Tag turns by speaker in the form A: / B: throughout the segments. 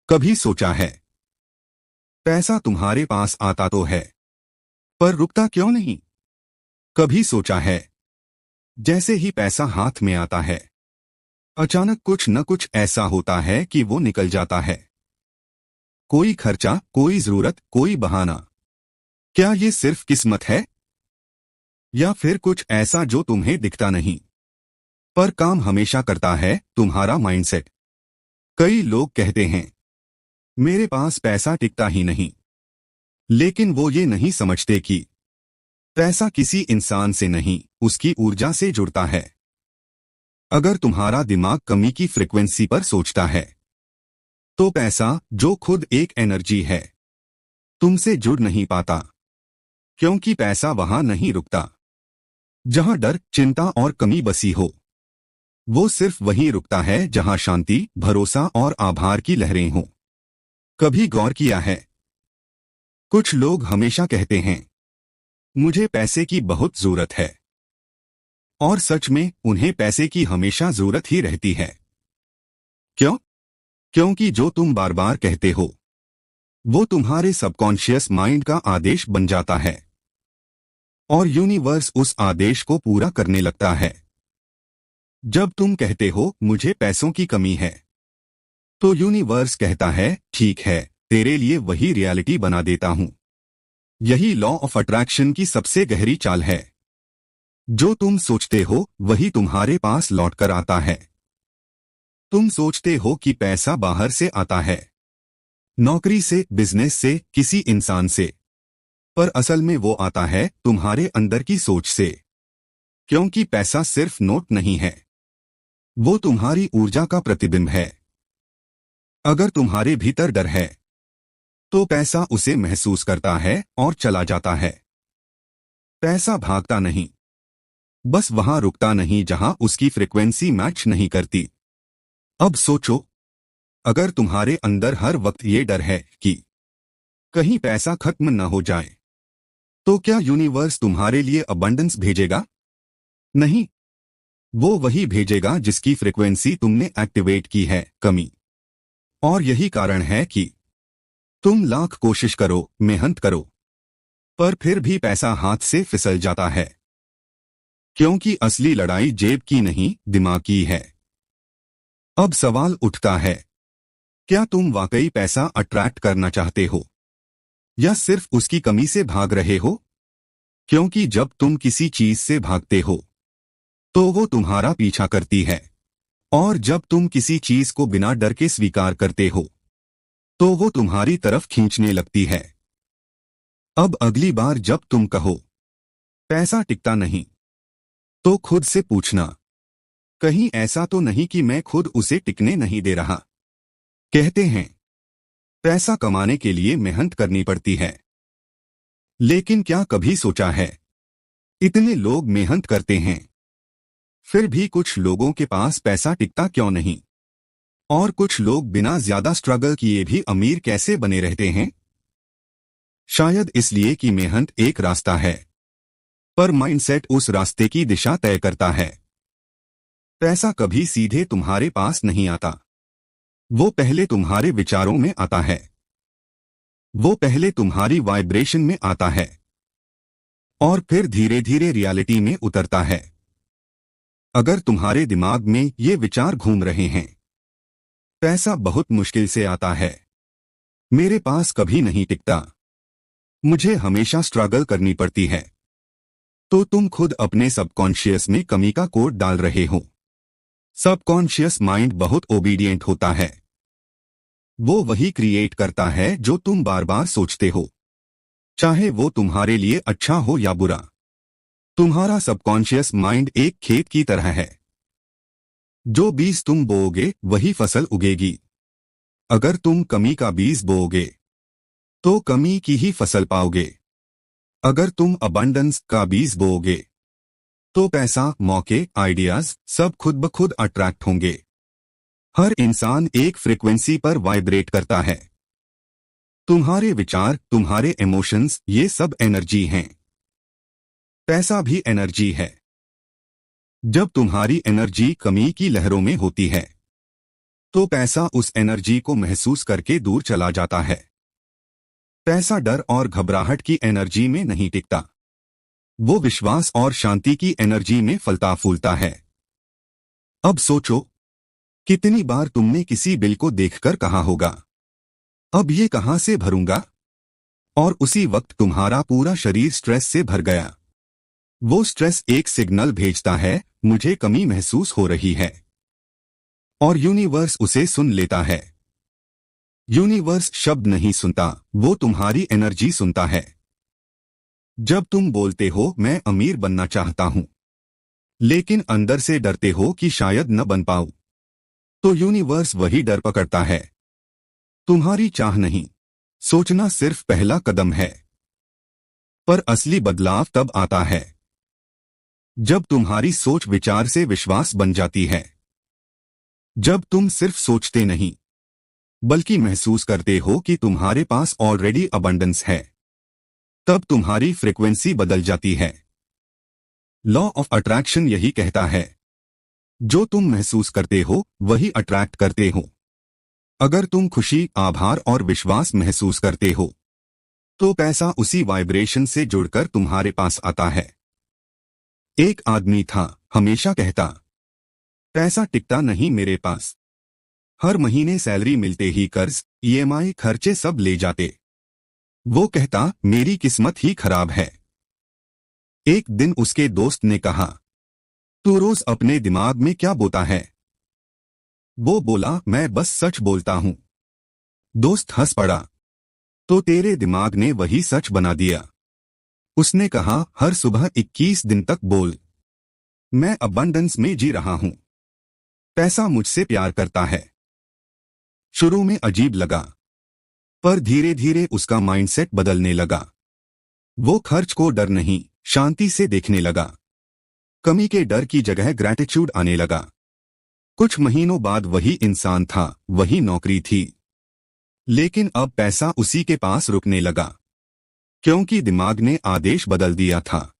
A: कभी सोचा है पैसा तुम्हारे पास आता तो है, पर रुकता क्यों नहीं? कभी सोचा है जैसे ही पैसा हाथ में आता है, अचानक कुछ न कुछ ऐसा होता है कि वो निकल जाता है। कोई खर्चा, कोई जरूरत, कोई बहाना। क्या ये सिर्फ किस्मत है, या फिर कुछ ऐसा जो तुम्हें दिखता नहीं पर काम हमेशा करता है? तुम्हारा माइंडसेट। कई लोग कहते हैं मेरे पास पैसा टिकता ही नहीं, लेकिन वो ये नहीं समझते कि पैसा किसी इंसान से नहीं, उसकी ऊर्जा से जुड़ता है। अगर तुम्हारा दिमाग कमी की फ्रिक्वेंसी पर सोचता है, तो पैसा, जो खुद एक एनर्जी है, तुमसे जुड़ नहीं पाता, क्योंकि पैसा वहां नहीं रुकता जहां डर, चिंता और कमी बसी हो। वो सिर्फ वहीं रुकता है जहां शांति, भरोसा और आभार की लहरें हों। कभी गौर किया है, कुछ लोग हमेशा कहते हैं मुझे पैसे की बहुत जरूरत है, और सच में उन्हें पैसे की हमेशा जरूरत ही रहती है। क्यों? क्योंकि जो तुम बार बार कहते हो, वो तुम्हारे सबकॉन्शियस माइंड का आदेश बन जाता है, और यूनिवर्स उस आदेश को पूरा करने लगता है। जब तुम कहते हो मुझे पैसों की कमी है, तो यूनिवर्स कहता है ठीक है, तेरे लिए वही रियलिटी बना देता हूं। यही लॉ ऑफ अट्रैक्शन की सबसे गहरी चाल है। जो तुम सोचते हो वही तुम्हारे पास लौटकर आता है। तुम सोचते हो कि पैसा बाहर से आता है, नौकरी से, बिजनेस से, किसी इंसान से, पर असल में वो आता है तुम्हारे अंदर की सोच से। क्योंकि पैसा सिर्फ नोट नहीं है, वो तुम्हारी ऊर्जा का प्रतिबिंब है। अगर तुम्हारे भीतर डर है, तो पैसा उसे महसूस करता है और चला जाता है। पैसा भागता नहीं, बस वहां रुकता नहीं जहां उसकी फ्रिक्वेंसी मैच नहीं करती। अब सोचो, अगर तुम्हारे अंदर हर वक्त ये डर है कि कहीं पैसा खत्म न हो जाए, तो क्या यूनिवर्स तुम्हारे लिए अबंडेंस भेजेगा? नहीं, वो वही भेजेगा जिसकी फ्रिक्वेंसी तुमने एक्टिवेट की है, कमी। और यही कारण है कि तुम लाख कोशिश करो, मेहनत करो, पर फिर भी पैसा हाथ से फिसल जाता है। क्योंकि असली लड़ाई जेब की नहीं, दिमाग की है। अब सवाल उठता है, क्या तुम वाकई पैसा अट्रैक्ट करना चाहते हो, या सिर्फ उसकी कमी से भाग रहे हो? क्योंकि जब तुम किसी चीज से भागते हो, तो वो तुम्हारा पीछा करती है, और जब तुम किसी चीज को बिना डर के स्वीकार करते हो, तो वो तुम्हारी तरफ खींचने लगती है। अब अगली बार जब तुम कहो पैसा टिकता नहीं, तो खुद से पूछना, कहीं ऐसा तो नहीं कि मैं खुद उसे टिकने नहीं दे रहा। कहते हैं पैसा कमाने के लिए मेहनत करनी पड़ती है, लेकिन क्या कभी सोचा है, इतने लोग मेहनत करते हैं, फिर भी कुछ लोगों के पास पैसा टिकता क्यों नहीं? और कुछ लोग बिना ज्यादा स्ट्रगल किए भी अमीर कैसे बने रहते हैं? शायद इसलिए कि मेहनत एक रास्ता है, पर माइंडसेट उस रास्ते की दिशा तय करता है। पैसा कभी सीधे तुम्हारे पास नहीं आता, वो पहले तुम्हारे विचारों में आता है। वो पहले तुम्हारी वाइब्रेशन में आता है, और फिर धीरे धीरे रियलिटी में उतरता है। अगर तुम्हारे दिमाग में ये विचार घूम रहे हैं, पैसा बहुत मुश्किल से आता है, मेरे पास कभी नहीं टिकता, मुझे हमेशा स्ट्रगल करनी पड़ती है, तो तुम खुद अपने सबकॉन्शियस में कमी का कोड डाल रहे हो। सबकॉन्शियस माइंड बहुत ओबीडिएंट होता है। वो वही क्रिएट करता है जो तुम बार बार सोचते हो, चाहे वो तुम्हारे लिए अच्छा हो या बुरा। तुम्हारा सबकॉन्शियस माइंड एक खेत की तरह है। जो बीज तुम बोओगे वही फसल उगेगी। अगर तुम कमी का बीज बोओगे, तो कमी की ही फसल पाओगे। अगर तुम अबंडेंस का बीज बोओगे, तो पैसा, मौके, आइडियाज सब खुद ब खुद अट्रैक्ट होंगे। हर इंसान एक फ्रिक्वेंसी पर वाइब्रेट करता है। तुम्हारे विचार, तुम्हारे इमोशंस, ये सब एनर्जी हैं। पैसा भी एनर्जी है। जब तुम्हारी एनर्जी कमी की लहरों में होती है, तो पैसा उस एनर्जी को महसूस करके दूर चला जाता है। पैसा डर और घबराहट की एनर्जी में नहीं टिकता, वो विश्वास और शांति की एनर्जी में फलता फूलता है। अब सोचो, कितनी बार तुमने किसी बिल को देखकर कहा होगा, अब ये कहां से भरूंगा, और उसी वक्त तुम्हारा पूरा शरीर स्ट्रेस से भर गया। वो स्ट्रेस एक सिग्नल भेजता है, मुझे कमी महसूस हो रही है, और यूनिवर्स उसे सुन लेता है। यूनिवर्स शब्द नहीं सुनता, वो तुम्हारी एनर्जी सुनता है। जब तुम बोलते हो मैं अमीर बनना चाहता हूं, लेकिन अंदर से डरते हो कि शायद न बन पाऊं, तो यूनिवर्स वही डर पकड़ता है। तुम्हारी चाह नहीं, सोचना सिर्फ पहला कदम है। पर असली बदलाव तब आता है जब तुम्हारी सोच विचार से विश्वास बन जाती है। जब तुम सिर्फ सोचते नहीं, बल्कि महसूस करते हो कि तुम्हारे पास ऑलरेडी अबंडेंस है, तब तुम्हारी फ्रीक्वेंसी बदल जाती है। लॉ ऑफ अट्रैक्शन यही कहता है, जो तुम महसूस करते हो वही अट्रैक्ट करते हो। अगर तुम खुशी, आभार और विश्वास महसूस करते हो, तो पैसा उसी वाइब्रेशन से जुड़कर तुम्हारे पास आता है। एक आदमी था, हमेशा कहता, पैसा टिकता नहीं मेरे पास। हर महीने सैलरी मिलते ही कर्ज, ईएमआई, खर्चे सब ले जाते। वो कहता, मेरी किस्मत ही खराब है। एक दिन उसके दोस्त ने कहा, तू रोज अपने दिमाग में क्या बोता है? वो बोला, मैं बस सच बोलता हूं। दोस्त हंस पड़ा, तो तेरे दिमाग ने वही सच बना दिया। उसने कहा, हर सुबह 21 दिन तक बोल, मैं अबंडेंस में जी रहा हूं, पैसा मुझसे प्यार करता है। शुरू में अजीब लगा, पर धीरे धीरे उसका माइंडसेट बदलने लगा। वो खर्च को डर नहीं, शांति से देखने लगा। कमी के डर की जगह ग्रैटिट्यूड आने लगा। कुछ महीनों बाद वही इंसान था, वही नौकरी थी, लेकिन अब पैसा उसी के पास रुकने लगा, क्योंकि दिमाग ने आदेश बदल दिया था।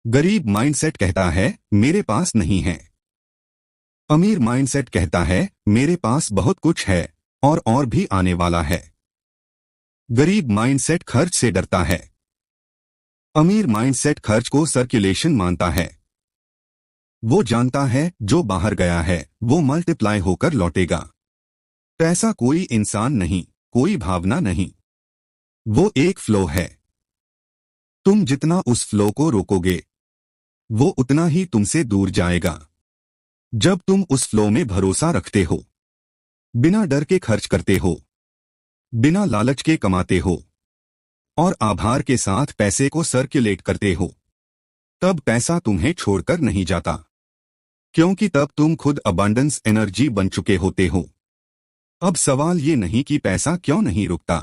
A: गरीब माइंडसेट कहता है, मेरे पास नहीं है। अमीर माइंडसेट कहता है, मेरे पास बहुत कुछ है और भी आने वाला है। गरीब माइंडसेट खर्च से डरता है। अमीर माइंडसेट खर्च को सर्कुलेशन मानता है। वो जानता है, जो बाहर गया है वो मल्टीप्लाई होकर लौटेगा। पैसा कोई इंसान नहीं, कोई भावना नहीं, वो एक फ्लो है। तुम जितना उस फ्लो को रोकोगे, वो उतना ही तुमसे दूर जाएगा। जब तुम उस फ्लो में भरोसा रखते हो, बिना डर के खर्च करते हो, बिना लालच के कमाते हो, और आभार के साथ पैसे को सर्कुलेट करते हो, तब पैसा तुम्हें छोड़कर नहीं जाता, क्योंकि तब तुम खुद अबंडेंस एनर्जी बन चुके होते हो। अब सवाल ये नहीं कि पैसा क्यों नहीं रुकता,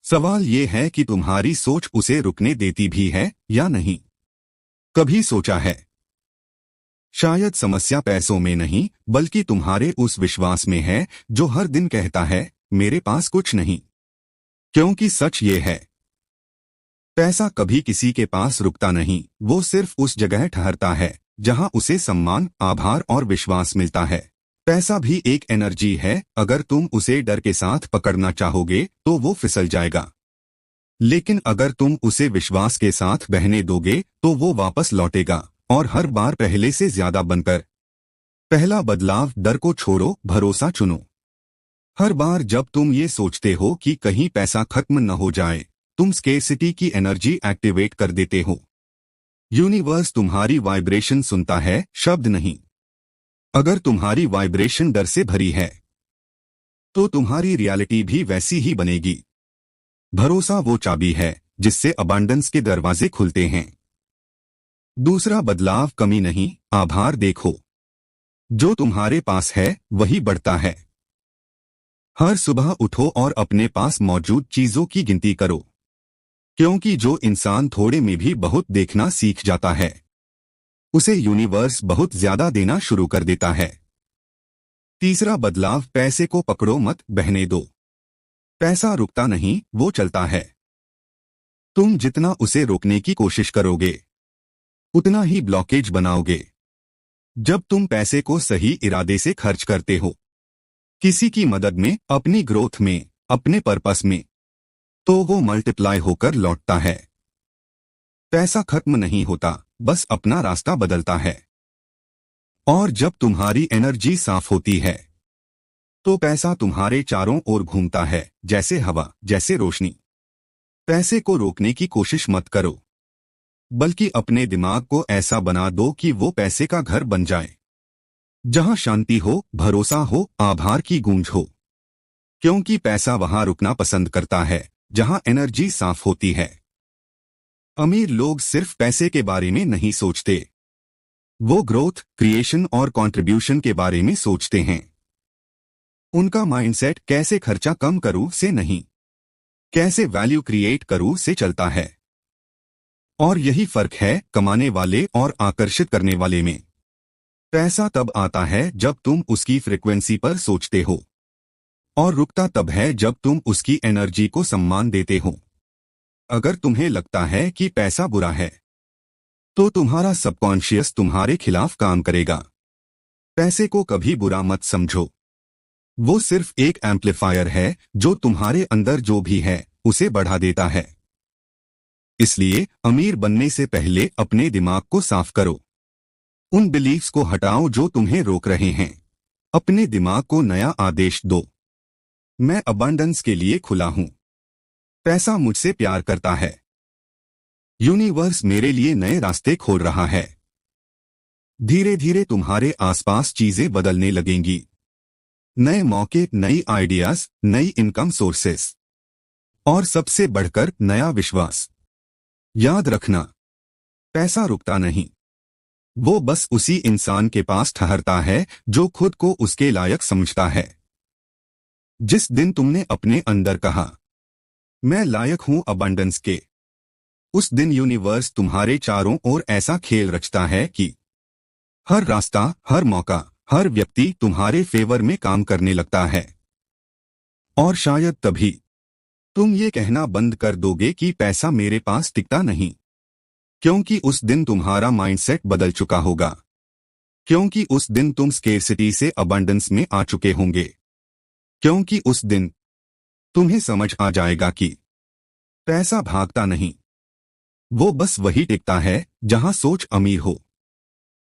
A: सवाल ये है कि तुम्हारी सोच उसे रुकने देती भी है या नहीं। कभी सोचा है, शायद समस्या पैसों में नहीं, बल्कि तुम्हारे उस विश्वास में है जो हर दिन कहता है, मेरे पास कुछ नहीं। क्योंकि सच ये है, पैसा कभी किसी के पास रुकता नहीं, वो सिर्फ उस जगह ठहरता है जहां उसे सम्मान, आभार और विश्वास मिलता है। पैसा भी एक एनर्जी है, अगर तुम उसे डर के साथ पकड़ना चाहोगे तो वो फिसल जाएगा, लेकिन अगर तुम उसे विश्वास के साथ बहने दोगे तो वो वापस लौटेगा, और हर बार पहले से ज्यादा बनकर। पहला बदलाव, डर को छोड़ो, भरोसा चुनो। हर बार जब तुम ये सोचते हो कि कहीं पैसा खत्म न हो जाए, तुम स्केर्सिटी की एनर्जी एक्टिवेट कर देते हो। यूनिवर्स तुम्हारी वाइब्रेशन सुनता है, शब्द नहीं। अगर तुम्हारी वाइब्रेशन डर से भरी है, तो तुम्हारी रियलिटी भी वैसी ही बनेगी। भरोसा वो चाबी है जिससे अबंडेंस के दरवाजे खुलते हैं। दूसरा बदलाव, कमी नहीं, आभार देखो। जो तुम्हारे पास है वही बढ़ता है। हर सुबह उठो और अपने पास मौजूद चीजों की गिनती करो, क्योंकि जो इंसान थोड़े में भी बहुत देखना सीख जाता है, उसे यूनिवर्स बहुत ज्यादा देना शुरू कर देता है। तीसरा बदलाव, पैसे को पकड़ो मत, बहने दो। पैसा रुकता नहीं, वो चलता है। तुम जितना उसे रोकने की कोशिश करोगे, उतना ही ब्लॉकेज बनाओगे। जब तुम पैसे को सही इरादे से खर्च करते हो, किसी की मदद में, अपनी ग्रोथ में, अपने पर्पस में, तो वो मल्टीप्लाई होकर लौटता है। पैसा खत्म नहीं होता, बस अपना रास्ता बदलता है। और जब तुम्हारी एनर्जी साफ होती है तो पैसा तुम्हारे चारों ओर घूमता है, जैसे हवा, जैसे रोशनी। पैसे को रोकने की कोशिश मत करो, बल्कि अपने दिमाग को ऐसा बना दो कि वो पैसे का घर बन जाए, जहां शांति हो, भरोसा हो, आभार की गूंज हो। क्योंकि पैसा वहां रुकना पसंद करता है जहां एनर्जी साफ होती है। अमीर लोग सिर्फ पैसे के बारे में नहीं सोचते, वो ग्रोथ, क्रिएशन और कंट्रीब्यूशन के बारे में सोचते हैं। उनका माइंडसेट कैसे खर्चा कम करूं से नहीं, कैसे वैल्यू क्रिएट करूं से चलता है। और यही फर्क है कमाने वाले और आकर्षित करने वाले में। पैसा तब आता है जब तुम उसकी फ्रिक्वेंसी पर सोचते हो, और रुकता तब है जब तुम उसकी एनर्जी को सम्मान देते हो। अगर तुम्हें लगता है कि पैसा बुरा है, तो तुम्हारा सबकॉन्शियस तुम्हारे खिलाफ काम करेगा। पैसे को कभी बुरा मत समझो, वो सिर्फ एक एम्पलीफायर है जो तुम्हारे अंदर जो भी है उसे बढ़ा देता है। इसलिए अमीर बनने से पहले अपने दिमाग को साफ करो। उन बिलीफ्स को हटाओ जो तुम्हें रोक रहे हैं। अपने दिमाग को नया आदेश दो, मैं अबंडेंस के लिए खुला हूं। पैसा मुझसे प्यार करता है। यूनिवर्स मेरे लिए नए रास्ते खोल रहा है। धीरे धीरे तुम्हारे आसपास चीजें बदलने लगेंगी। नए मौके, नई आइडियाज, नई इनकम सोर्सेस, और सबसे बढ़कर नया विश्वास। याद रखना, पैसा रुकता नहीं, वो बस उसी इंसान के पास ठहरता है जो खुद को उसके लायक समझता है। जिस दिन तुमने अपने अंदर कहा, मैं लायक हूं अबंडेंस के, उस दिन यूनिवर्स तुम्हारे चारों ओर ऐसा खेल रचता है कि हर रास्ता, हर मौका, हर व्यक्ति तुम्हारे फेवर में काम करने लगता है। और शायद तभी तुम ये कहना बंद कर दोगे कि पैसा मेरे पास टिकता नहीं, क्योंकि उस दिन तुम्हारा माइंडसेट बदल चुका होगा। क्योंकि उस दिन तुम स्केर्सिटी से अबंडेंस में आ चुके होंगे। क्योंकि उस दिन तुम्हें समझ आ जाएगा कि पैसा भागता नहीं, वो बस वही टिकता है जहां सोच अमीर हो।